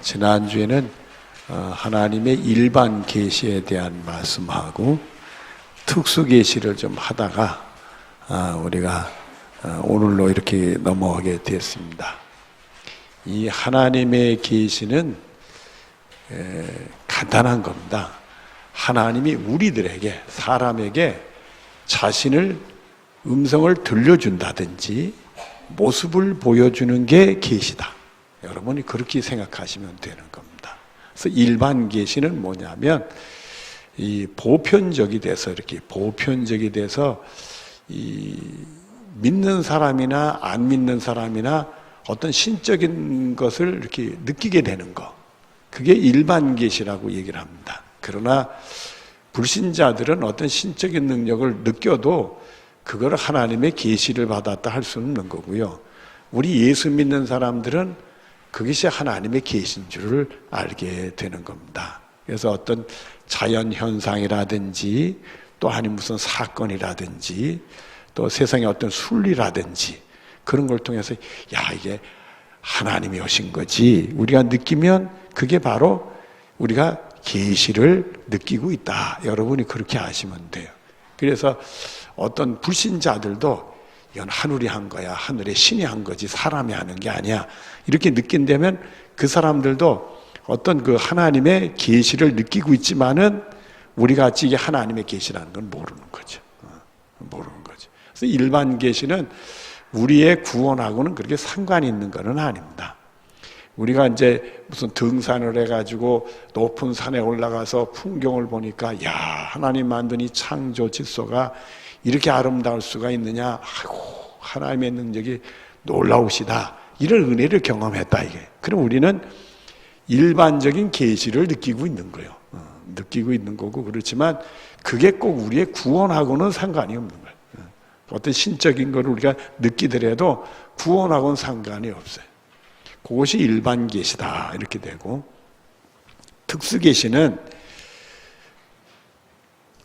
지난주에는 하나님의 일반 계시에 대한 말씀하고 특수 계시를 좀 하다가 우리가 오늘로 이렇게 넘어가게 됐습니다. 이 하나님의 계시는 간단한 겁니다. 하나님이 우리들에게, 사람에게 자신을 음성을 들려준다든지 모습을 보여주는 게 계시다. 여러분이 그렇게 생각하시면 되는 겁니다. 그래서 일반 계시는 뭐냐면 이 보편적이 돼서 이 믿는 사람이나 안 믿는 사람이나 어떤 신적인 것을 이렇게 느끼게 되는 거, 그게 일반 계시라고 얘기를 합니다. 그러나 불신자들은 어떤 신적인 능력을 느껴도 그걸 하나님의 계시를 받았다 할 수는 없는 거고요. 우리 예수 믿는 사람들은 그것이 하나님의 계시인 줄을 알게 되는 겁니다. 그래서 어떤 자연 현상이라든지 또 아니면 무슨 사건이라든지 또 세상의 어떤 순리라든지 그런 걸 통해서 이게 하나님이 오신 거지 우리가 느끼면 그게 바로 우리가 계시를 느끼고 있다. 여러분이 그렇게 아시면 돼요. 그래서 어떤 불신자들도 이건 하늘이 한 거야, 하늘의 신이 한 거지 사람이 하는 게 아니야, 이렇게 느낀다면 그 사람들도 어떤 그 하나님의 계시를 느끼고 있지만은 우리가 같이 이게 하나님의 계시라는 건 모르는 거죠. 그래서 일반 계시는 우리의 구원하고는 그렇게 상관이 있는 것은 아닙니다. 우리가 이제 무슨 등산을 해가지고 높은 산에 올라가서 풍경을 보니까 하나님 만든 이 창조 질서가 이렇게 아름다울 수가 있느냐, 아이고 하나님의 능력이 놀라우시다, 이런 은혜를 경험했다. 이게 그럼 우리는 일반적인 계시를 느끼고 있는 거예요. 느끼고 있는 거고, 그렇지만 그게 꼭 우리의 구원하고는 상관이 없는 거예요. 어떤 신적인 걸 우리가 느끼더라도 구원하고는 상관이 없어요. 그것이 일반 계시다 이렇게 되고, 특수 계시는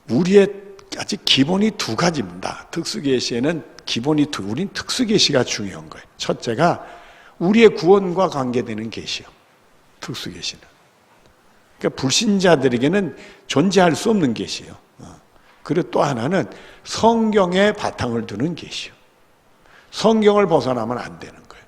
우리의 아직 기본이 두 가지입니다. 특수 계시에는 기본이 우린 특수 계시가 중요한 거예요. 첫째가 우리의 구원과 관계되는 계시요. 특수 계시는. 그러니까 불신자들에게는 존재할 수 없는 계시요. 그리고 또 하나는 성경에 바탕을 두는 계시요. 성경을 벗어나면 안 되는 거예요.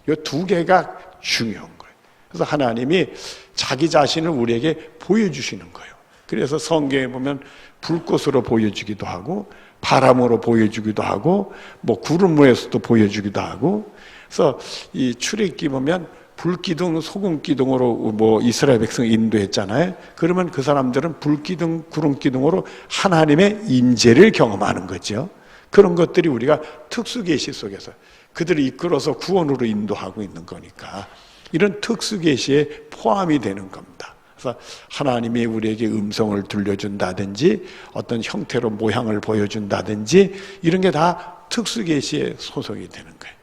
이 두 개가 중요한 거예요. 그래서 하나님이 자기 자신을 우리에게 보여주시는 거예요. 그래서 성경에 보면 불꽃으로 보여주기도 하고 바람으로 보여주기도 하고 뭐 구름에서도 보여주기도 하고, 그래서 이 출애굽기 보면 불기둥, 소금기둥으로 뭐 이스라엘 백성 인도했잖아요. 그러면 그 사람들은 불기둥, 구름기둥으로 하나님의 임재를 경험하는 거죠. 그런 것들이 우리가 특수계시 속에서 그들을 이끌어서 구원으로 인도하고 있는 거니까 이런 특수계시에 포함이 되는 겁니다. 그래서 하나님이 우리에게 음성을 들려준다든지 어떤 형태로 모양을 보여준다든지 이런 게 다 특수계시에 소속이 되는 거예요.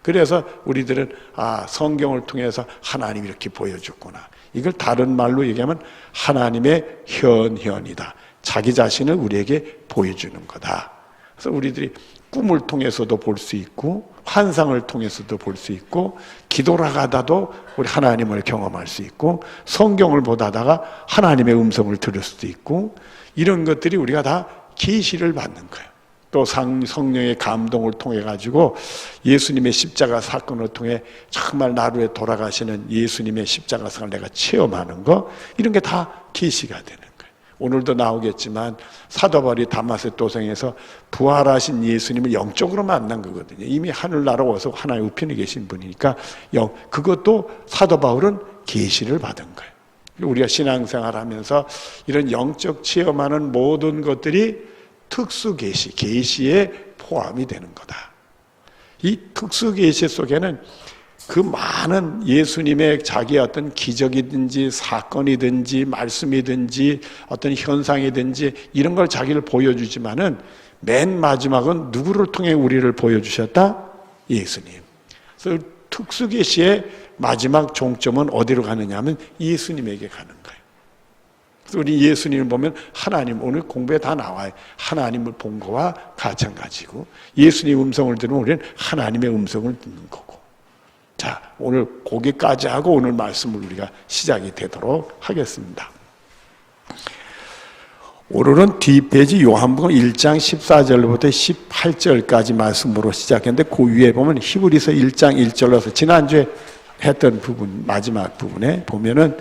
그래서 우리들은 성경을 통해서 하나님이 이렇게 보여줬구나, 이걸 다른 말로 얘기하면 하나님의 현현이다, 자기 자신을 우리에게 보여주는 거다. 그래서 우리들이 꿈을 통해서도 볼 수 있고 환상을 통해서도 볼 수 있고 기도를 하다도 우리 하나님을 경험할 수 있고 성경을 보다가 하나님의 음성을 들을 수도 있고, 이런 것들이 우리가 다 계시를 받는 거예요. 또 성령의 감동을 통해 가지고 예수님의 십자가 사건을 통해 정말 나를 위해 돌아가시는 예수님의 십자가 사건을 내가 체험하는 거, 이런 게 다 계시가 되는 거예요. 오늘도 나오겠지만 사도 바울이 다마스커스 도성에서 부활하신 예수님을 영적으로 만난 거거든요. 이미 하늘나라 와서 하나님 우편에 계신 분이니까 그것도 사도 바울은 계시를 받은 거예요. 우리가 신앙생활 하면서 이런 영적 체험하는 모든 것들이 특수 계시, 계시에 포함이 되는 거다. 이 특수 계시 속에는 그 많은 예수님의 자기의 어떤 기적이든지 사건이든지 말씀이든지 어떤 현상이든지 이런 걸 자기를 보여주지만은 맨 마지막은 누구를 통해 우리를 보여주셨다? 예수님. 그래서 특수 계시의 마지막 종점은 어디로 가느냐 하면 예수님에게 가는 거예요. 그래서 우리 예수님을 보면 하나님, 오늘 공부에 다 나와요. 하나님을 본 거와 마찬가지고 예수님 음성을 들으면 우리는 하나님의 음성을 듣는 거고, 자, 오늘 거기까지 하고 오늘 말씀을 우리가 시작이 되도록 하겠습니다. 오늘은 뒷페이지 요한복음 1장 14절부터 18절까지 말씀으로 시작했는데 그 위에 보면 히브리서 1장 1절로서 지난주에 했던 부분, 마지막 부분에 보면은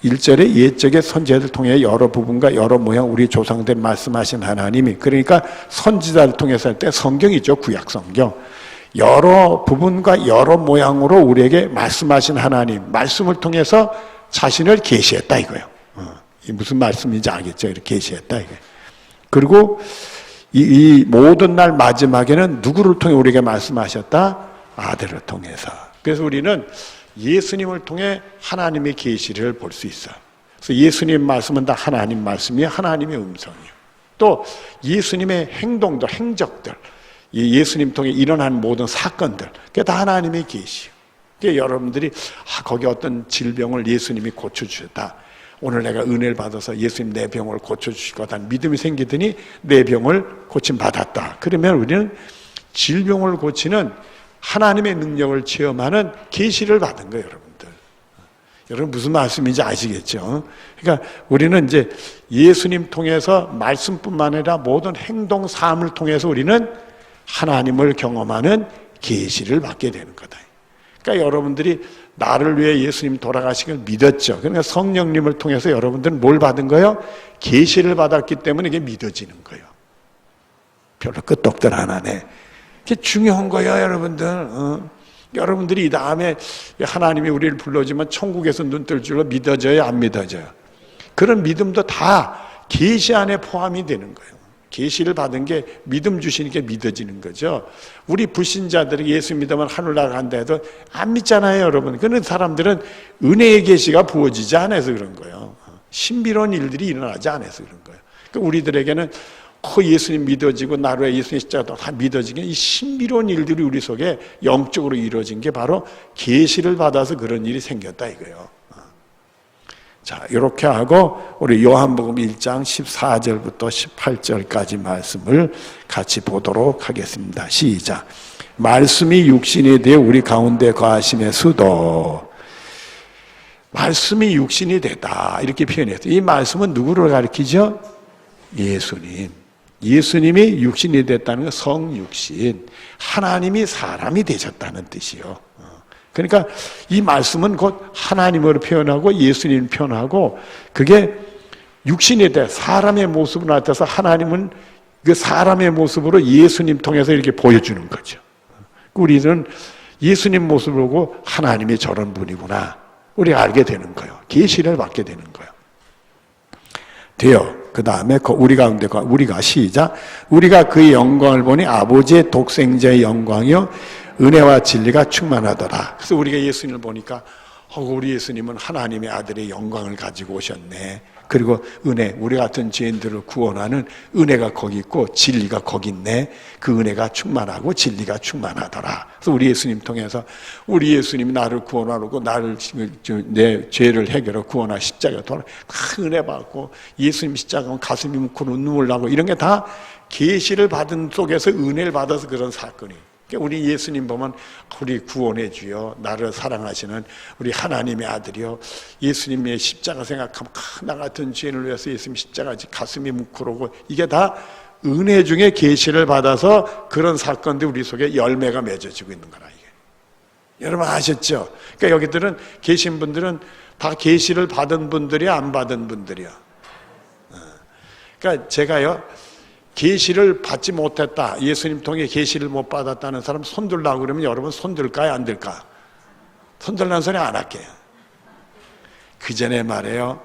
1절에 옛적의 선지자들 통해 여러 부분과 여러 모양 우리 조상들 말씀하신 하나님이, 그러니까 선지자를 통해서 할 때 성경이죠. 구약 성경. 여러 부분과 여러 모양으로 우리에게 말씀하신 하나님, 말씀을 통해서 자신을 계시했다 이거예요. 이 무슨 말씀인지 알겠죠? 이렇게 계시했다 이게. 그리고 이 모든 날 마지막에는 누구를 통해 우리에게 말씀하셨다? 아들을 통해서. 그래서 우리는 예수님을 통해 하나님의 계시를 볼 수 있어요. 그래서 예수님 말씀은 다 하나님 말씀이에요. 하나님의 음성이에요. 또 예수님의 행동들, 행적들, 예수님 통해 일어난 모든 사건들, 그게 다 하나님의 계시예요. 그러니까 여러분들이 거기 어떤 질병을 예수님이 고쳐주셨다. 오늘 내가 은혜를 받아서 예수님 내 병을 고쳐주실 거다. 믿음이 생기더니 내 병을 고침받았다. 그러면 우리는 질병을 고치는 하나님의 능력을 체험하는 계시를 받은 거예요, 여러분들. 여러분 무슨 말씀인지 아시겠죠? 그러니까 우리는 이제 예수님 통해서 말씀뿐만 아니라 모든 행동, 삶을 통해서 우리는 하나님을 경험하는 계시를 받게 되는 거다. 그러니까 여러분들이 나를 위해 예수님 돌아가신 걸 믿었죠. 그러니까 성령님을 통해서 여러분들은 뭘 받은 거예요? 계시를 받았기 때문에 이게 믿어지는 거예요. 별로 끄떡들 안 하네. 그게 중요한 거예요, 여러분들. 여러분들이 이 다음에 하나님이 우리를 불러주면 천국에서 눈 뜰 줄로 믿어져요, 안 믿어져요? 그런 믿음도 다 계시 안에 포함이 되는 거예요. 계시를 받은 게 믿음 주시니까 믿어지는 거죠. 우리 불신자들이 예수 믿으면 하늘나라 간다 해도 안 믿잖아요, 여러분. 그런 사람들은 은혜의 계시가 부어지지 않아서 그런 거예요. 신비로운 일들이 일어나지 않아서 그런 거예요. 그러니까 우리들에게는 예수님 믿어지고 나로 예수님 십자가도 다 믿어지게 이 신비로운 일들이 우리 속에 영적으로 이루어진 게 바로 계시를 받아서 그런 일이 생겼다 이거예요. 자, 이렇게 하고 우리 요한복음 1장 14절부터 18절까지 말씀을 같이 보도록 하겠습니다. 시작. 말씀이 육신이 되어 우리 가운데 거하심의 수도. 말씀이 육신이 되다 이렇게 표현했어요. 이 말씀은 누구를 가리키죠? 예수님. 예수님이 육신이 됐다는 건 성육신, 하나님이 사람이 되셨다는 뜻이요. 그러니까 이 말씀은 곧 하나님으로 표현하고 예수님을 표현하고 그게 육신이 돼 사람의 모습으로 나타나서 하나님은 그 사람의 모습으로 예수님 통해서 이렇게 보여주는 거죠. 우리는 예수님 모습을 보고 하나님이 저런 분이구나 우리가 알게 되는 거예요. 계시를 받게 되는 거예요. 돼요. 그 다음에 우리 가운데 우리가 시작. 우리가 그의 영광을 보니 아버지의 독생자의 영광이요 은혜와 진리가 충만하더라. 그래서 우리가 예수님을 보니까 우리 예수님은 하나님의 아들의 영광을 가지고 오셨네. 그리고 은혜, 우리 같은 죄인들을 구원하는 은혜가 거기 있고 진리가 거기 있네. 그 은혜가 충만하고 진리가 충만하더라. 그래서 우리 예수님 통해서 우리 예수님이 나를 구원하고 나를 내 죄를 해결하고 구원하 십자가 돌아 큰 은혜 받고 예수님 십자가면 가슴이 뭉클고 눈물 나고 이런 게 다 계시를 받은 속에서 은혜를 받아서 그런 사건이에요. 우리 예수님 보면 우리 구원해 주여 나를 사랑하시는 우리 하나님의 아들이요 예수님의 십자가 생각하면 나 같은 죄인을 위해서 예수님 십자가 가슴이 뭉클하고 이게 다 은혜 중에 계시를 받아서 그런 사건들이 우리 속에 열매가 맺어지고 있는 거라 이게. 여러분 아셨죠? 그러니까 여기들은 계신 분들은 다 계시를 받은 분들이야 안 받은 분들이야. 그러니까 제가요 계시를 받지 못했다. 예수님 통해 계시를 못 받았다는 사람 손들라고 그러면 여러분 손들까요? 안 들까? 손들라는 소리 안 할게요. 그 전에 말해요.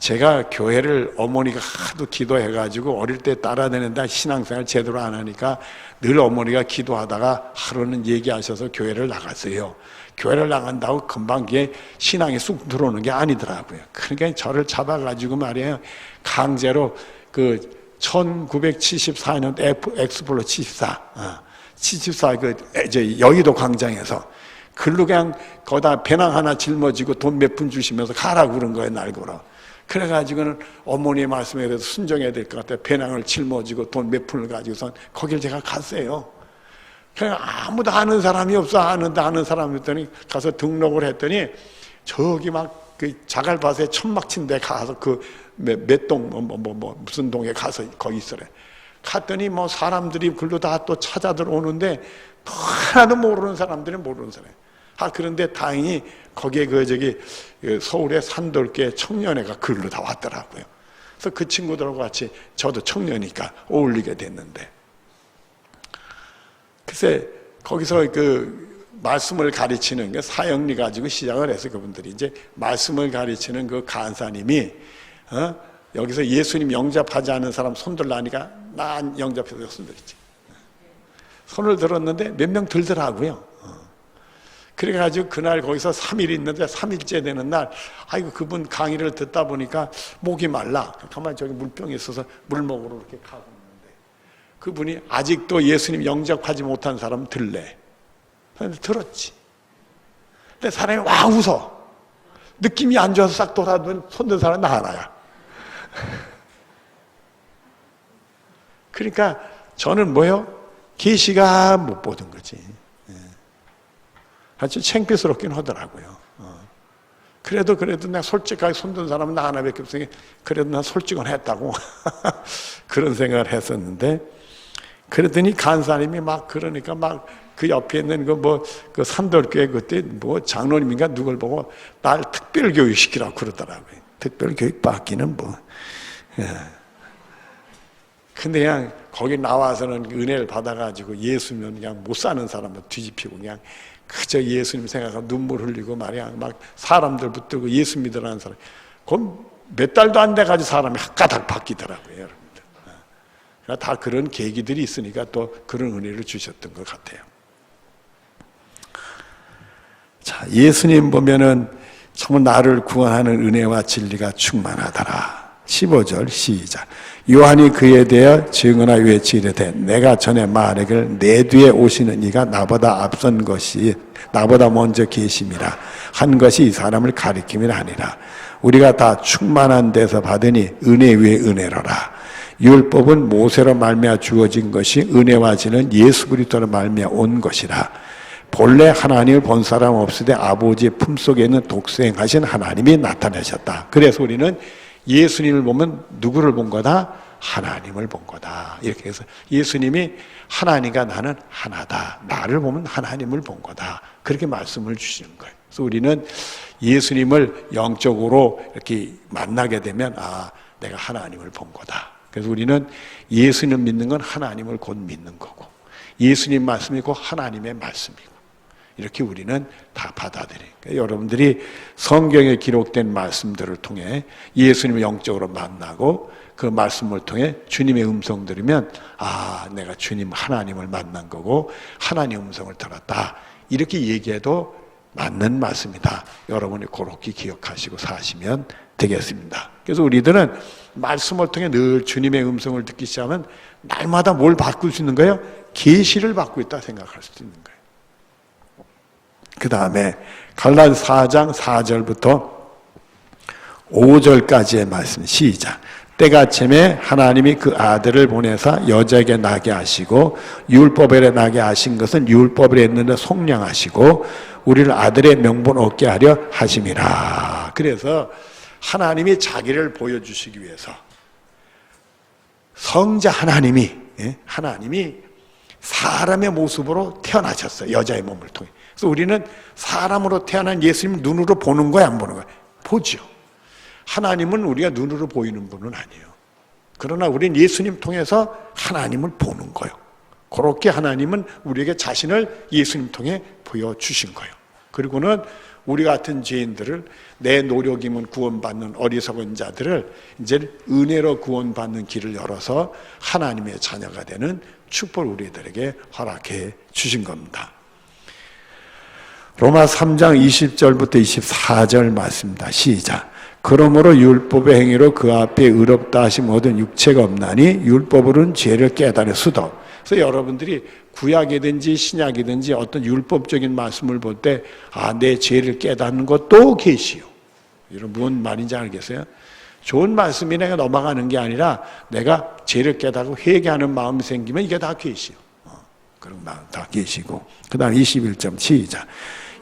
제가 교회를 어머니가 하도 기도해가지고 어릴 때 따라다니는데 신앙생활 제대로 안 하니까 늘 어머니가 기도하다가 하루는 얘기하셔서 교회를 나갔어요. 교회를 나간다고 금방 이게 신앙이 쑥 들어오는 게 아니더라고요. 그러니까 저를 잡아가지고 말이에요. 강제로 1974년 엑스플로 74 여의도 광장에서 글로 그냥 거기다 배낭 하나 짊어지고 돈 몇 푼 주시면서 가라고 그런 거예요, 날 걸어. 그래가지고는 어머니의 말씀에 대해서 순종해야 될 것 같아요. 배낭을 짊어지고 돈 몇 푼을 가지고선 거길 제가 갔어요. 그냥 아무도 아는 사람이 없어. 아는 사람이 없더니 가서 등록을 했더니 저기 막 그 자갈밭에 천막친 데 가서 그 몇 동 무슨 동에 가서 거기 있으래. 갔더니 뭐 사람들이 글로 다 또 찾아 들어오는데 하나도 모르는 사람들이 모르는 사람. 그런데 다행히 거기에 서울의 산돌계 청년회가 글로 다 왔더라고요. 그래서 그 친구들하고 같이 저도 청년이니까 어울리게 됐는데, 글쎄 거기서 그 말씀을 가르치는 그 사형리 가지고 시작을 해서 그분들이 이제 말씀을 가르치는 그 간사님이 여기서 예수님 영접하지 않은 사람 손들라니까 나 영접해서 손들었지. 손을 들었는데 몇 명 들더라고요. 그래가지고 그날 거기서 3일 있는데 3일째 되는 날, 아이고 그분 강의를 듣다 보니까 목이 말라. 가만히 저기 물병이 있어서 물 먹으러 이렇게 가고 있는데 그분이 아직도 예수님 영접하지 못한 사람 들래. 들었지. 근데 사람이 와 웃어. 느낌이 안 좋아서 싹 돌아보면 손든 사람 나 하나야. 그러니까 저는 뭐요? 계시가 못 보던 거지. 아주 창피스럽긴 하더라고요. 그래도 내가 솔직하게 손든 사람은 나 하나밖에 없으니 그래도 난 솔직은 했다고 그런 생각을 했었는데, 그러더니 간사님이 막 그러니까 막 그 옆에 있는 그 산돌교회 그때 장로님인가 누굴 보고 날 특별교육 시키라고 그러더라고요. 특별교육 받기는 뭐. 근데 그냥 거기 나와서는 은혜를 받아가지고 예수면 그냥 못 사는 사람을 뒤집히고 그냥 그저 예수님 생각하고 눈물 흘리고 말이야. 막 사람들 붙들고 예수 믿으라는 사람. 그건 몇 달도 안 돼가지고 사람이 가닥 바뀌더라고요, 여러분들. 그러니까 다 그런 계기들이 있으니까 또 그런 은혜를 주셨던 것 같아요. 자, 예수님 보면은 정말 나를 구원하는 은혜와 진리가 충만하더라. 15절 시작. 요한이 그에 대하여 증언하여 외치이르되 내가 전에 말하기를 내 뒤에 오시는 이가 나보다 앞선 것이 나보다 먼저 계심이라 한 것이 이 사람을 가리킴이라 하니라. 우리가 다 충만한 데서 받으니 은혜 위에 은혜로라. 율법은 모세로 말미암아 주어진 것이 은혜와 진은 예수 그리스도로 말미암아 온 것이라. 본래 하나님을 본 사람 없으되 아버지의 품속에 있는 독생하신 하나님이 나타나셨다. 그래서 우리는 예수님을 보면 누구를 본 거다? 하나님을 본 거다. 이렇게 해서 예수님이 하나님과 나는 하나다. 나를 보면 하나님을 본 거다. 그렇게 말씀을 주시는 거예요. 그래서 우리는 예수님을 영적으로 이렇게 만나게 되면 내가 하나님을 본 거다. 그래서 우리는 예수님 믿는 건 하나님을 곧 믿는 거고, 예수님 말씀이 곧 하나님의 말씀이고, 이렇게 우리는 다 받아들여요. 그러니까 여러분들이 성경에 기록된 말씀들을 통해 예수님을 영적으로 만나고 그 말씀을 통해 주님의 음성 들으면 내가 주님 하나님을 만난 거고 하나님의 음성을 들었다. 이렇게 얘기해도 맞는 말씀이다. 여러분이 그렇게 기억하시고 사시면 되겠습니다. 그래서 우리들은 말씀을 통해 늘 주님의 음성을 듣기 시작하면 날마다 뭘 받고 수 있는 거예요? 계시를 받고 있다 생각할 수 있는 거예요. 그 다음에 갈라디아서 4장 4절부터 5절까지의 말씀 시작. 때가 참에 하나님이 그 아들을 보내사 여자에게 나게 하시고 율법 아래 나게 하신 것은 율법 아래 있는데 속량하시고 우리를 아들의 명분 얻게 하려 하심이라. 그래서 하나님이 자기를 보여주시기 위해서 성자 하나님이 사람의 모습으로 태어나셨어요. 여자의 몸을 통해. 그래서 우리는 사람으로 태어난 예수님 눈으로 보는 거야, 안 보는 거야? 보죠. 하나님은 우리가 눈으로 보이는 분은 아니에요. 그러나 우리는 예수님 통해서 하나님을 보는 거예요. 그렇게 하나님은 우리에게 자신을 예수님 통해 보여주신 거예요. 그리고는 우리 같은 죄인들을 내 노력이면 구원받는 어리석은 자들을 이제 은혜로 구원받는 길을 열어서 하나님의 자녀가 되는 축복을 우리들에게 허락해 주신 겁니다. 로마 3장 20절부터 24절 말씀입니다. 시작. 그러므로 율법의 행위로 그 앞에 의롭다 하심 얻은 육체가 없나니 율법으로는 죄를 깨달을 수도. 그래서 여러분들이 구약이든지 신약이든지 어떤 율법적인 말씀을 볼 때 내 죄를 깨닫는 것도 계시요. 여러분 무슨 말인지 알겠어요? 좋은 말씀이 내가 넘어가는 게 아니라 내가 죄를 깨닫고 회개하는 마음이 생기면 이게 다 계시요. 그런 마음 다 계시고. 그 다음 21점 시작.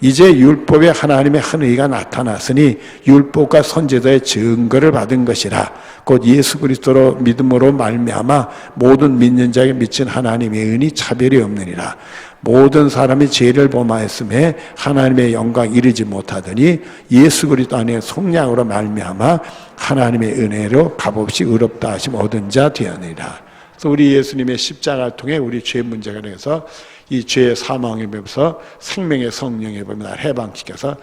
이제 율법에 하나님의 한 의가 나타났으니 율법과 선지자의 증거를 받은 것이라. 곧 예수 그리스도로 믿음으로 말미암아 모든 믿는 자에게 미친 하나님의 은이 차별이 없느니라. 모든 사람이 죄를 범하였음에 하나님의 영광 이르지 못하더니 예수 그리스도 안에 속량으로 말미암아 하나님의 은혜로 값없이 의롭다 하심 얻은 자 되었느니라. 그래서 우리 예수님의 십자가를 통해 우리 죄 문제가 돼서 이 죄의 사망에 비해서 생명의 성령에 보면 나를 해방시켜서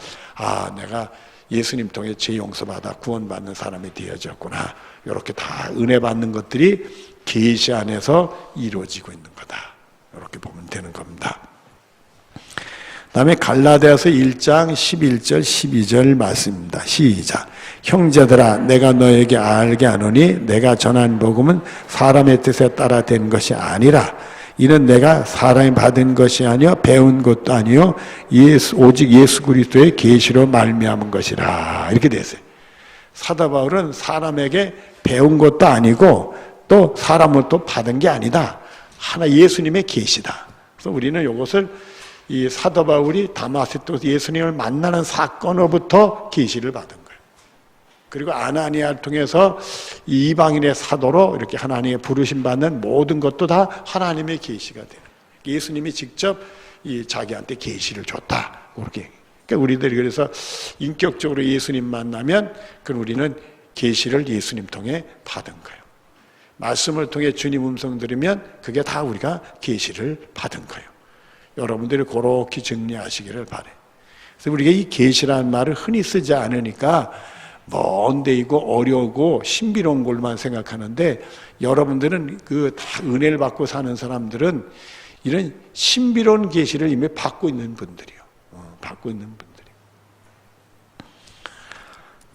내가 예수님 통해 죄 용서받아 구원받는 사람이 되어졌구나. 이렇게 다 은혜 받는 것들이 계시 안에서 이루어지고 있는 거다. 이렇게 보면 되는 겁니다. 다음에 갈라디아서 1장 11절 12절 말씀입니다. 시작. 형제들아 내가 너에게 알게 하노니 내가 전한 복음은 사람의 뜻에 따라 된 것이 아니라 이는 내가 사람이 받은 것이 아니요 배운 것도 아니요 오직 예수 그리스도의 계시로 말미암은 것이라. 이렇게 됐어요. 사도 바울은 사람에게 배운 것도 아니고 또 사람을 또 받은 게 아니다. 하나 예수님의 계시다. 그래서 우리는 이것을 이 사도 바울이 다마스커스에서 예수님을 만나는 사건으로부터 계시를 받은 거예요. 그리고 아나니아를 통해서 이방인의 사도로 이렇게 하나님의 부르심 받는 모든 것도 다 하나님의 계시가 되는 거예요. 예수님이 직접 자기한테 계시를 줬다. 그렇게. 그러니까 우리들이 그래서 인격적으로 예수님 만나면 그럼 우리는 계시를 예수님 통해 받은 거예요. 말씀을 통해 주님 음성 들으면 그게 다 우리가 계시를 받은 거예요. 여러분들이 그렇게 정리하시기를 바라요. 그래서 우리가 이 계시라는 말을 흔히 쓰지 않으니까 먼 데이고 어려우고 신비로운 걸만 생각하는데 여러분들은 그 다 은혜를 받고 사는 사람들은 이런 신비로운 계시를 이미 받고 있는 분들이요. 받고 있는 분들이.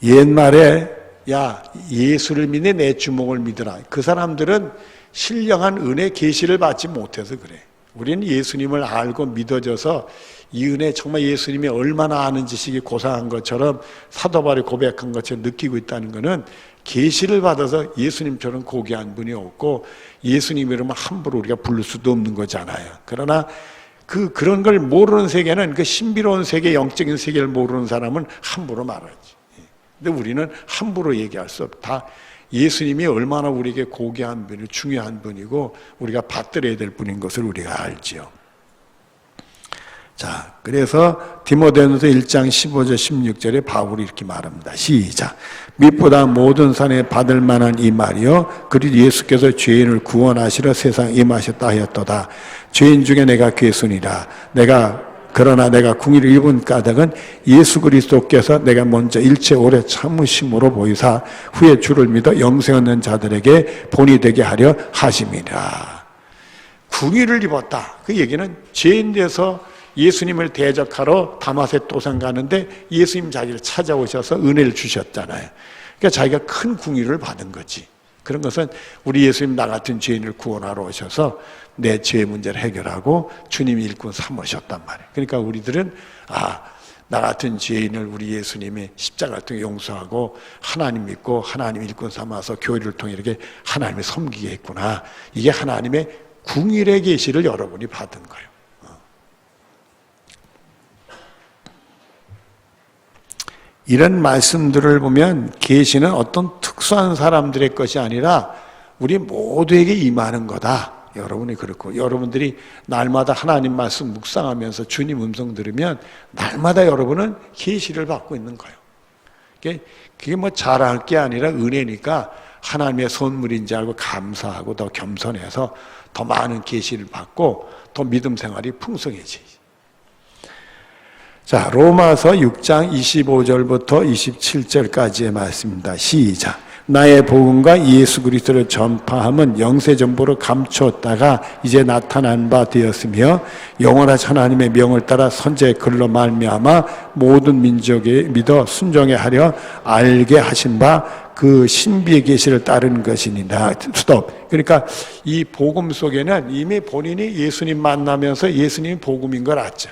옛말에 야 예수를 믿네 내 주먹을 믿으라. 그 사람들은 신령한 은혜 계시를 받지 못해서 그래. 우리는 예수님을 알고 믿어져서 이 은혜 정말 예수님이 얼마나 아는 지식이 고상한 것처럼 사도 바울이 고백한 것처럼 느끼고 있다는 것은 계시를 받아서 예수님처럼 고귀한 분이 없고 예수님 이름을 함부로 우리가 부를 수도 없는 거잖아요. 그러나 그런 걸 모르는 세계는 그 신비로운 세계, 영적인 세계를 모르는 사람은 함부로 말하지. 근데 우리는 함부로 얘기할 수 없다. 예수님이 얼마나 우리에게 고귀한 분이고 중요한 분이고 우리가 받들어야 될 분인 것을 우리가 알지요. 자, 그래서 디모데전서 1장 15절 16절에 바울이 이렇게 말합니다. 시작. 밑보다 모든 산에 받을 만한 이 말이요 그리고 예수께서 죄인을 구원하시러 세상에 임하셨다 하였도다. 죄인 중에 내가 괴순이라. 그러나 내가 궁의를 입은 까닭은 예수 그리스도께서 내가 먼저 일체 오래 참으심으로 보이사 후에 주를 믿어 영생 얻는 자들에게 본이 되게 하려 하심이라. 궁의를 입었다. 그 얘기는 죄인 돼서 예수님을 대적하러 다마섹 도상 가는데 예수님 자기를 찾아오셔서 은혜를 주셨잖아요. 그러니까 자기가 큰 궁의를 받은 거지. 그런 것은 우리 예수님 나 같은 죄인을 구원하러 오셔서 내 죄 문제를 해결하고 주님이 일꾼 삼으셨단 말이에요. 그러니까 우리들은 나 같은 죄인을 우리 예수님이 십자가를 통해 용서하고 하나님 믿고 하나님 일꾼 삼아서 교회를 통해 이렇게 하나님을 섬기게 했구나. 이게 하나님의 궁일의 계시를 여러분이 받은 거예요. 이런 말씀들을 보면 계시는 어떤 특수한 사람들의 것이 아니라 우리 모두에게 임하는 거다. 여러분이 그렇고 여러분들이 날마다 하나님 말씀 묵상하면서 주님 음성 들으면 날마다 여러분은 계시를 받고 있는 거예요. 그게 뭐 자랑할 게 아니라 은혜니까 하나님의 선물인 줄 알고 감사하고 더 겸손해서 더 많은 계시를 받고 더 믿음 생활이 풍성해지지. 자, 로마서 6장 25절부터 27절까지의 말씀입니다. 시작. 나의 복음과 예수 그리스도를 전파함은 영세전부로 감추었다가 이제 나타난 바 되었으며 영원하신 하나님의 명을 따라 선지자의 글로 말미암아 모든 민족에 믿어 순종해 하려 알게 하신 바 그 신비의 계시를 따르는 것이니라. 스톱. 그러니까 이 복음 속에는 이미 본인이 예수님 만나면서 예수님이 복음인 걸 알죠.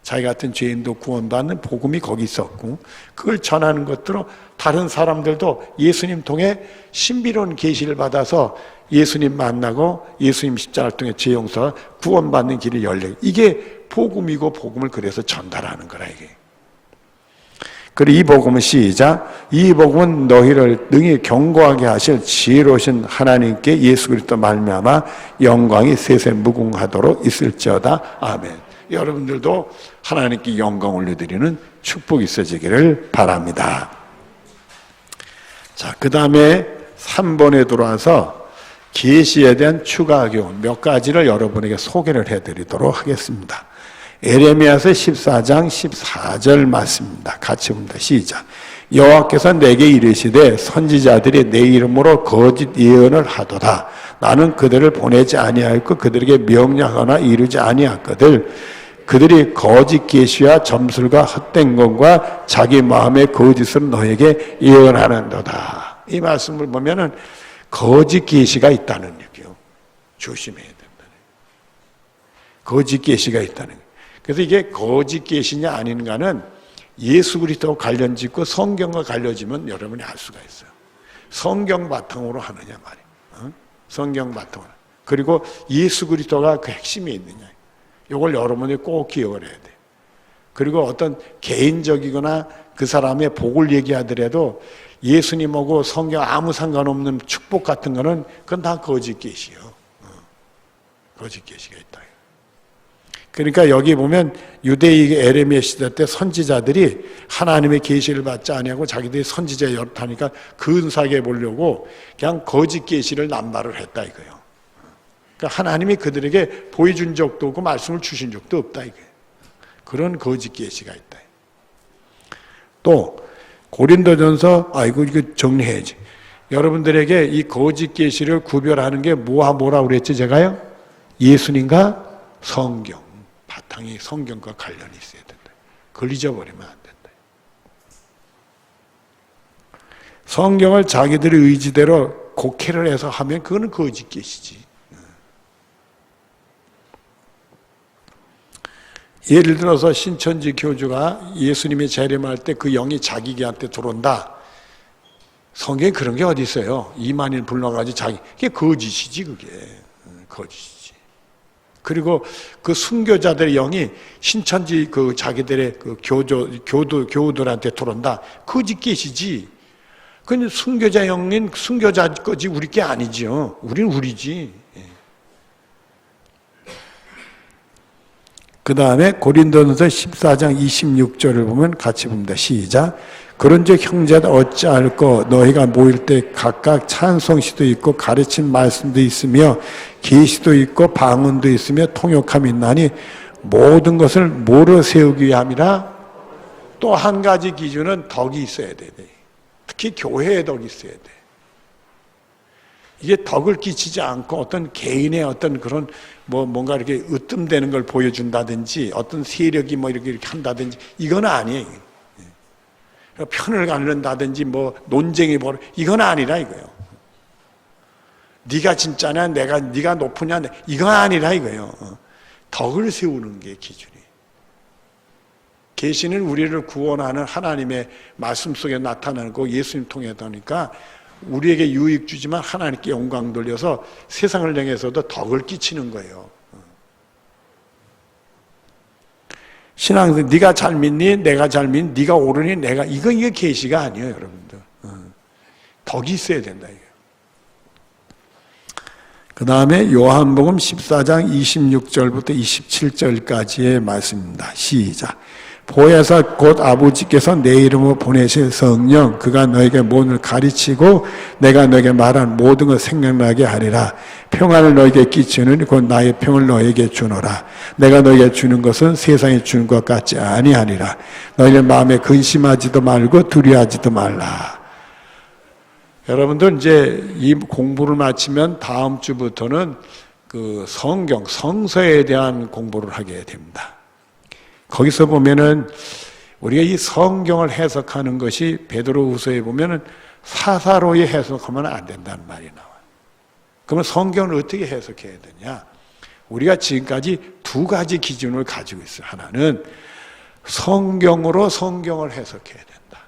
자기 같은 죄인도 구원받는 복음이 거기 있었고, 그걸 전하는 것들로 다른 사람들도 예수님 통해 신비로운 계시를 받아서 예수님 만나고 예수님 십자가를 통해 죄 용서, 구원받는 길이 열려. 이게 복음이고, 복음을 그래서 전달하는 거라 이게. 그리고 이 복음은 시작. 이 복음은 너희를 능히 경고하게 하실 지혜로우신 하나님께 예수 그리스도 말미암아 영광이 세세 무궁하도록 있을지어다. 아멘. 여러분들도 하나님께 영광 올려드리는 축복이 있어지기를 바랍니다. 자, 그 다음에 3번에 들어와서 계시에 대한 추가 교훈 몇 가지를 여러분에게 소개를 해드리도록 하겠습니다. 에레미야서 14장 14절 말씀입니다. 같이 봅니다. 시작. 여호와께서 내게 이르시되 선지자들이 내 이름으로 거짓 예언을 하도다. 나는 그들을 보내지 아니하였고 그들에게 명령하거나 이르지 아니하거늘 그들이 거짓 계시와 점술과 헛된 것과 자기 마음의 거짓을 너에게 예언하는도다. 이 말씀을 보면은 거짓 계시가 있다는 얘기요. 조심해야 된다. 거짓 계시가 있다는 거예요. 그래서 이게 거짓 계시냐 아닌가는 예수 그리스도와 관련짓고 성경과 관련지면 여러분이 알 수가 있어요. 성경 바탕으로 하느냐 말이에요. 성경 바탕으로. 그리고 예수 그리스도가 그 핵심에 있느냐. 이걸 여러분이 꼭 기억을 해야 돼요. 그리고 어떤 개인적이거나 그 사람의 복을 얘기하더라도 예수님하고 성경 아무 상관없는 축복 같은 거는 그건 다 거짓 계시요. 거짓 계시가 있다. 그러니까 여기 보면 유대인 에레미야 시대 때 선지자들이 하나님의 계시를 받지 아니하고 자기들이 선지자에 열타니까 근사하게 보려고 그냥 거짓 계시를 남발을 했다 이거예요. 그러니까 하나님이 그들에게 보여준 적도 없고 말씀을 주신 적도 없다 이거예요. 그런 거짓 계시가 있다. 또 고린도전서 이거 정리해야지. 여러분들에게 이 거짓 계시를 구별하는 게 뭐라고 그랬지 제가요? 예수님과 성경. 바탕이 성경과 관련이 있어야 된다. 그걸 잊어버리면 안 된다. 성경을 자기들의 의지대로 곡해를 해서 하면 그거는 거짓 계시지. 예를 들어서 신천지 교주가 예수님이 재림할 때 그 영이 자기한테 들어온다. 성경에 그런 게 어디 있어요? 이만인 불러가지고 그게 거짓이지 그게. 거짓이지. 그리고 그 순교자들의 영이 신천지 그 자기들의 그 교우들한테 들어온다. 거짓 계시지. 그건 순교자 영인 순교자 거지 우리 게 아니죠. 우리는 우리지. 그 다음에 고린도전서 14장 26절을 보면 같이 봅니다. 시작. 그런즉 형제들 어찌할꼬 너희가 모일 때 각각 찬송시도 있고 가르친 말씀도 있으며 계시도 있고 방언도 있으며 통역함이 있나니 모든 것을 뭐로 세우기 위함이라. 또 한 가지 기준은 덕이 있어야 돼. 특히 교회에 덕이 있어야 돼. 이게 덕을 끼치지 않고 어떤 개인의 어떤 그런 뭔가 이렇게 으뜸되는 걸 보여준다든지 어떤 세력이 이렇게 한다든지 이건 아니에요. 편을 가른다든지 논쟁이 이건 아니라 이거예요. 네가 진짜냐 네가 높으냐 이건 아니라 이거예요. 덕을 세우는 게 기준이. 계시는 우리를 구원하는 하나님의 말씀 속에 나타나고 예수님 통해서니까 우리에게 유익 주지만 하나님께 영광 돌려서 세상을 향해서도 덕을 끼치는 거예요. 신앙에서 네가 잘 믿니? 내가 잘 믿니? 네가 옳으니? 내가 이게 계시가 아니에요, 여러분들. 덕이 있어야 된다 이게. 그 다음에 요한복음 14장 26절부터 27절까지의 말씀입니다. 시작. 보혜사 곧 아버지께서 내 이름으로 보내실 성령 그가 너에게 모든 가르치고 내가 너에게 말한 모든 것 생각나게 하리라. 평안을 너에게 끼치는 곧 나의 평을 너에게 주노라. 내가 너에게 주는 것은 세상에 주는 것 같지 아니하니라. 너희의 마음에 근심하지도 말고 두려워하지도 말라. 여러분들 이제 이 공부를 마치면 다음 주부터는 그 성경 성서에 대한 공부를 하게 됩니다. 거기서 보면은 우리가 이 성경을 해석하는 것이 베드로후서에 보면은 사사로이 해석하면 안 된다는 말이 나와요. 그러면 성경을 어떻게 해석해야 되냐? 우리가 지금까지 두 가지 기준을 가지고 있어요. 하나는 성경으로 성경을 해석해야 된다.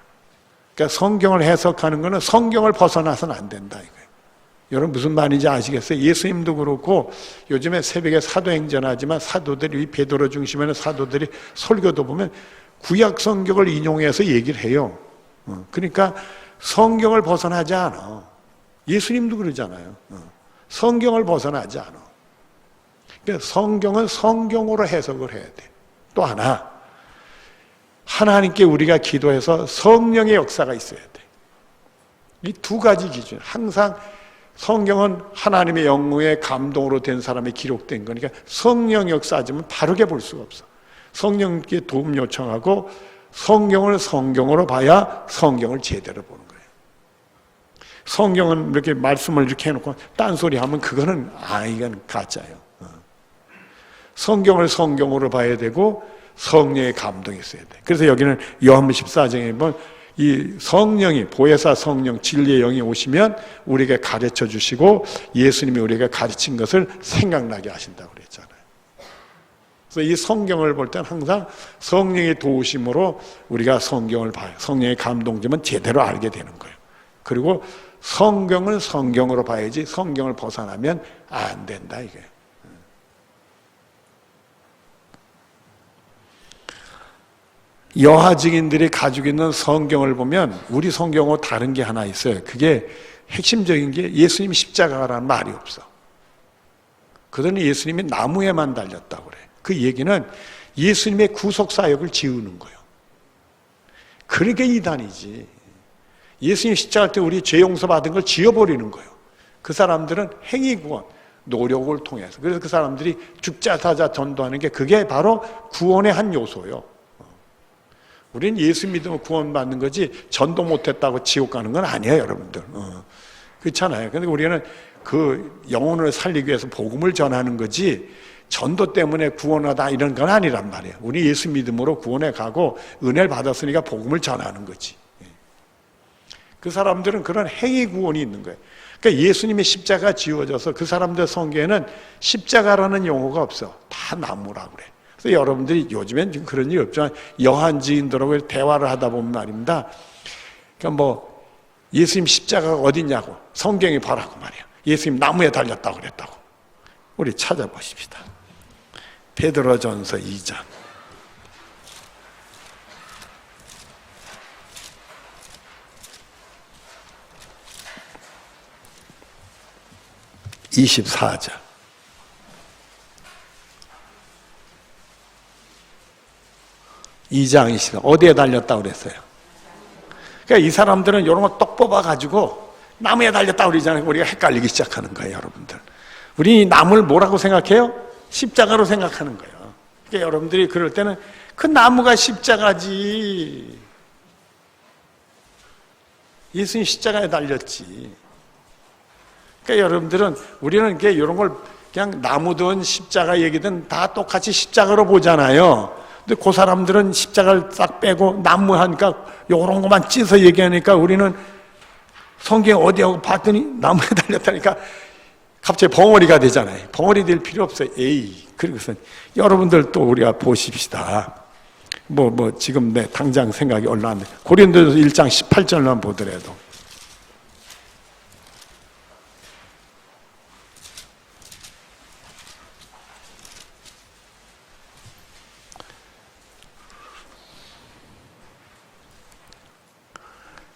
그러니까 성경을 해석하는 것은 성경을 벗어나서는 안 된다 이거예요. 여러분 무슨 말인지 아시겠어요? 예수님도 그렇고 요즘에 새벽에 사도행전 하지만 사도들이 베드로 중심에는 사도들이 설교도 보면 구약 성경을 인용해서 얘기를 해요. 그러니까 성경을 벗어나지 않아. 예수님도 그러잖아요. 성경을 벗어나지 않아. 그러니까 성경은 성경으로 해석을 해야 돼. 또 하나, 하나님께 우리가 기도해서 성령의 역사가 있어야 돼. 이 두 가지 기준. 항상 성경은 하나님의 영의 감동으로 된 사람이 기록된 거니까 성령 역사하지만 다르게 볼 수가 없어. 성령께 도움 요청하고 성경을 성경으로 봐야 성경을 제대로 보는 거예요. 성경은 이렇게 말씀을 이렇게 해놓고 딴소리 하면 그거는 이건 가짜예요. 성경을 성경으로 봐야 되고 성령의 감동이 있어야 돼. 그래서 여기는 요한복음 14장에 보면 이 성령이 보혜사 성령 진리의 영이 오시면 우리에게 가르쳐 주시고 예수님이 우리에게 가르친 것을 생각나게 하신다고 그랬잖아요. 그래서 이 성경을 볼 때는 항상 성령의 도우심으로 우리가 성경을 봐요. 성령의 감동점은 제대로 알게 되는 거예요. 그리고 성경을 성경으로 봐야지 성경을 벗어나면 안 된다 이게. 여하 증인들이 가지고 있는 성경을 보면 우리 성경하고 다른 게 하나 있어요. 그게 핵심적인 게 예수님 십자가라는 말이 없어. 그들은 예수님이 나무에만 달렸다고 그래. 그 얘기는 예수님의 구속사역을 지우는 거예요. 그러니까 이단이지. 예수님 십자가 때 우리 죄 용서받은 걸 지워버리는 거예요. 그 사람들은 행위구원, 노력을 통해서. 그래서 그 사람들이 죽자 사자 전도하는 게 그게 바로 구원의 한 요소예요. 우리는 예수 믿으면 구원받는 거지 전도 못했다고 지옥 가는 건 아니에요, 여러분들. 그렇잖아요. 근데 우리는 그 영혼을 살리기 위해서 복음을 전하는 거지 전도 때문에 구원하다 이런 건 아니란 말이에요. 우리 예수 믿음으로 구원해 가고 은혜를 받았으니까 복음을 전하는 거지. 그 사람들은 그런 행위 구원이 있는 거예요. 그러니까 예수님의 십자가 지워져서 그 사람들 성경에는 십자가라는 용어가 없어. 다 나무라고 그래. 그래서 여러분들이 요즘엔 지금 그런 일 없지만 여한 지인들하고 대화를 하다 보면 말입니다. 그러니까 뭐 예수님 십자가가 어딨냐고 성경이 봐라고 말이야. 예수님 나무에 달렸다고 그랬다고. 우리 찾아보십시다. 베드로전서 2장 24절. (2장 20절) 어디에 달렸다고 그랬어요? 그러니까 이 사람들은 이런 거 똑 뽑아가지고 나무에 달렸다고 그러잖아요. 우리가 헷갈리기 시작하는 거예요, 여러분들. 우리 나무를 뭐라고 생각해요? 십자가로 생각하는 거예요. 그러니까 여러분들이 그럴 때는 그 나무가 십자가지. 예수님 십자가에 달렸지. 그러니까 여러분들은 우리는 이렇게 이런 걸 그냥 나무든 십자가 얘기든 다 똑같이 십자가로 보잖아요. 근데 그 사람들은 십자가를 싹 빼고 나무 하니까 요런 것만 찢어서 얘기하니까 우리는 성경 어디하고 봤더니 나무에 달렸다니까 갑자기 벙어리가 되잖아요. 벙어리 될 필요 없어요. 에이, 그리고서 여러분들 또 우리가 보십시다. 지금 내 당장 생각이 올라왔네. 고린도전서 1장 18절만 보더라도.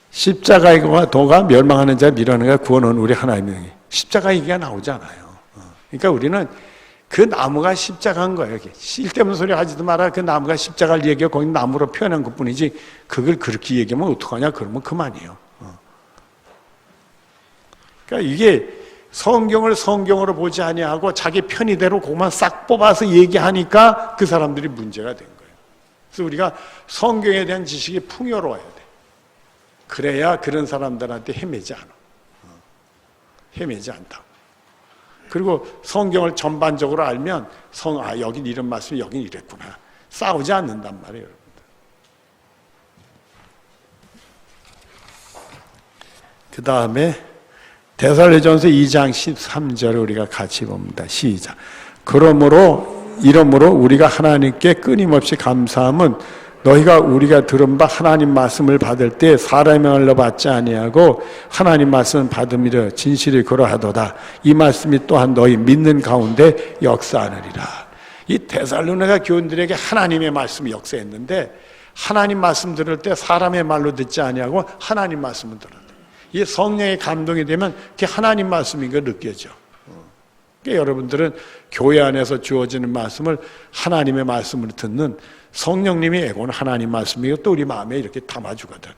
십자가의 도가 멸망하는 자 밀어내는 자 구원은 우리 하나님의 십자가 얘기가 나오잖아요. 그러니까 우리는 그 나무가 십자가인 거예요. 쓸데없는 소리 하지도 마라. 그 나무가 십자가를 얘기하고 거기 나무로 표현한 것뿐이지 그걸 그렇게 얘기하면 어떡하냐 그러면 그만이에요. 그러니까 이게 성경을 성경으로 보지 아니하고 자기 편의대로 그것만 싹 뽑아서 얘기하니까 그 사람들이 문제가 된 거예요. 그래서 우리가 성경에 대한 지식이 풍요로워야 돼. 그래야 그런 사람들한테 헤매지 않아. 헤매지 않다고. 그리고 성경을 전반적으로 알면 여긴 이런 말씀이 여긴 이랬구나. 싸우지 않는단 말이에요, 여러분들. 그 다음에 데살로니가전서 2장 13절을 우리가 같이 봅니다. 시작. 이러므로 우리가 하나님께 끊임없이 감사함은 너희가 우리가 들은 바 하나님 말씀을 받을 때 사람의 말로 받지 아니하고 하나님 말씀을 받음이라 진실이 그러하도다. 이 말씀이 또한 너희 믿는 가운데 역사하느니라. 이 데살로니가 교인들에게 하나님의 말씀이 역사했는데 하나님 말씀 들을 때 사람의 말로 듣지 아니하고 하나님 말씀을 들었다. 이 성령의 감동이 되면 그게 하나님 말씀인 거 느껴져. 그러니까 여러분들은 교회 안에서 주어지는 말씀을 하나님의 말씀으로 듣는 성령님이 애고는 하나님 말씀이고 또 우리 마음에 이렇게 담아주거든.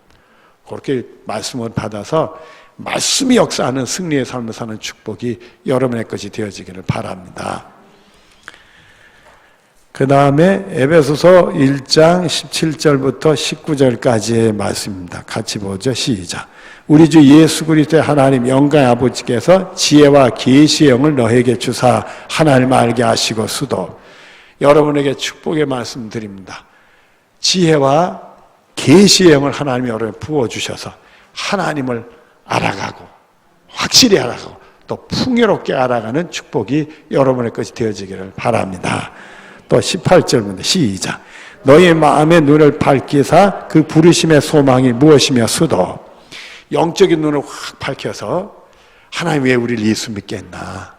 그렇게 말씀을 받아서 말씀이 역사하는 승리의 삶을 사는 축복이 여러분의 것이 되어지기를 바랍니다. 그 다음에 에베소서 1장 17절부터 19절까지의 말씀입니다. 같이 보죠. 시작. 우리 주 예수 그리스도의 하나님 영광의 아버지께서 지혜와 계시의 영을 너에게 주사 하나님을 알게 하시고 수도. 여러분에게 축복의 말씀 드립니다. 지혜와 계시의 영을 하나님이 여러분에 부어주셔서 하나님을 알아가고 확실히 알아가고 또 풍요롭게 알아가는 축복이 여러분의 것이 되어지기를 바랍니다. 또 18절입니다. 시작. 너의 마음의 눈을 밝히사 그 부르심의 소망이 무엇이며 수도. 영적인 눈을 확 밝혀서 하나님 왜 우리를 예수 믿게 했나?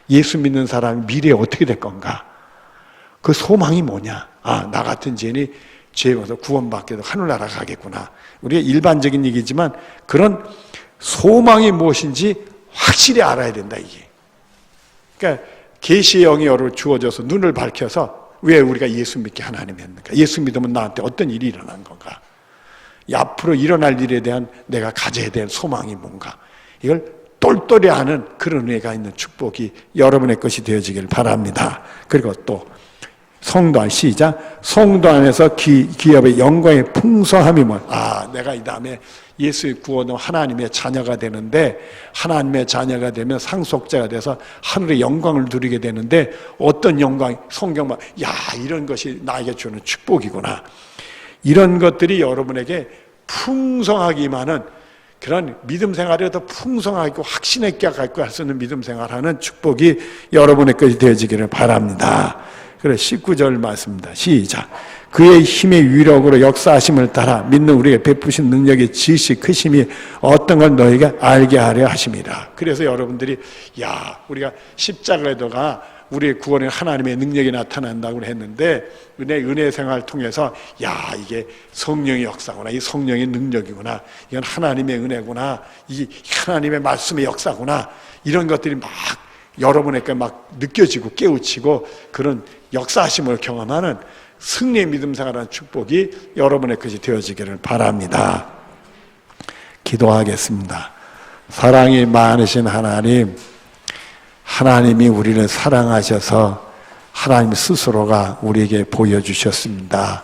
예수 믿는 사람이 미래에 어떻게 될 건가? 그 소망이 뭐냐? 아, 나 같은 죄인이 죄에 와서 구원받게 되고 하늘나라 가겠구나. 우리가 일반적인 얘기지만 그런 소망이 무엇인지 확실히 알아야 된다, 이게. 그러니까 계시의 영이 여러분 주어져서 눈을 밝혀서 왜 우리가 예수 믿게 하나님이 했는가? 예수 믿으면 나한테 어떤 일이 일어난 건가? 앞으로 일어날 일에 대한 내가 가져야 될 소망이 뭔가? 이걸 똘똘히 아는 그런 은혜가 있는 축복이 여러분의 것이 되어지길 바랍니다. 그리고 또 성도 안 시작. 성도 안에서 기업의 영광의 풍성함이 뭐? 아, 내가 이 다음에 예수의 구원은 하나님의 자녀가 되는데 하나님의 자녀가 되면 상속자가 돼서 하늘의 영광을 누리게 되는데 어떤 영광? 성경만 야, 이런 것이 나에게 주는 축복이구나. 이런 것들이 여러분에게 풍성하기만은 그런 믿음 생활이 더 풍성하고 확신 있게 갈 수 있는 믿음 생활하는 축복이 여러분의 것이 되어지기를 바랍니다. 그래 19절 말씀입니다. 시작. 그의 힘의 위력으로 역사하심을 따라 믿는 우리에게 베푸신 능력의 지식 크심이 어떤 걸 너희가 알게 하려 하심이라. 그래서 여러분들이 야, 우리가 십자가에다가 우리의 구원에 하나님의 능력이 나타난다고 했는데 은혜 생활을 통해서 야, 이게 성령의 역사구나. 이 성령의 능력이구나. 이건 하나님의 은혜구나. 이 하나님의 말씀의 역사구나. 이런 것들이 막 여러분에게 막 느껴지고 깨우치고 그런 역사하심을 경험하는 승리의 믿음 생활하는 축복이 여러분의 것이 되어지기를 바랍니다. 기도하겠습니다. 사랑이 많으신 하나님, 하나님이 우리를 사랑하셔서 하나님 스스로가 우리에게 보여주셨습니다.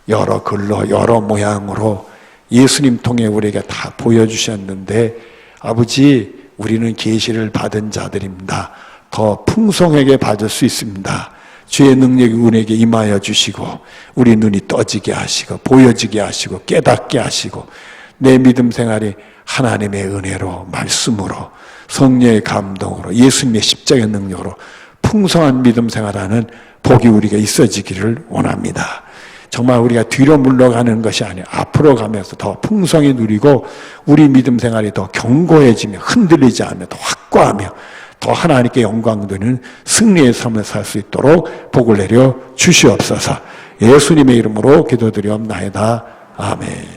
여러 글로 여러 모양으로 예수님 통해 우리에게 다 보여주셨는데 아버지, 우리는 계시를 받은 자들입니다. 더 풍성하게 받을 수 있습니다. 주의 능력이 우리에게 임하여 주시고 우리 눈이 떠지게 하시고 보여지게 하시고 깨닫게 하시고 내 믿음 생활이 하나님의 은혜로 말씀으로 성령의 감동으로 예수님의 십자가의 능력으로 풍성한 믿음 생활하는 복이 우리가 있어지기를 원합니다. 정말 우리가 뒤로 물러가는 것이 아니라 앞으로 가면서 더 풍성히 누리고 우리 믿음 생활이 더 견고해지며 흔들리지 않으며 더 확고하며 더 하나님께 영광 드리는 승리의 삶을 살 수 있도록 복을 내려 주시옵소서. 예수님의 이름으로 기도드리옵나이다. 아멘.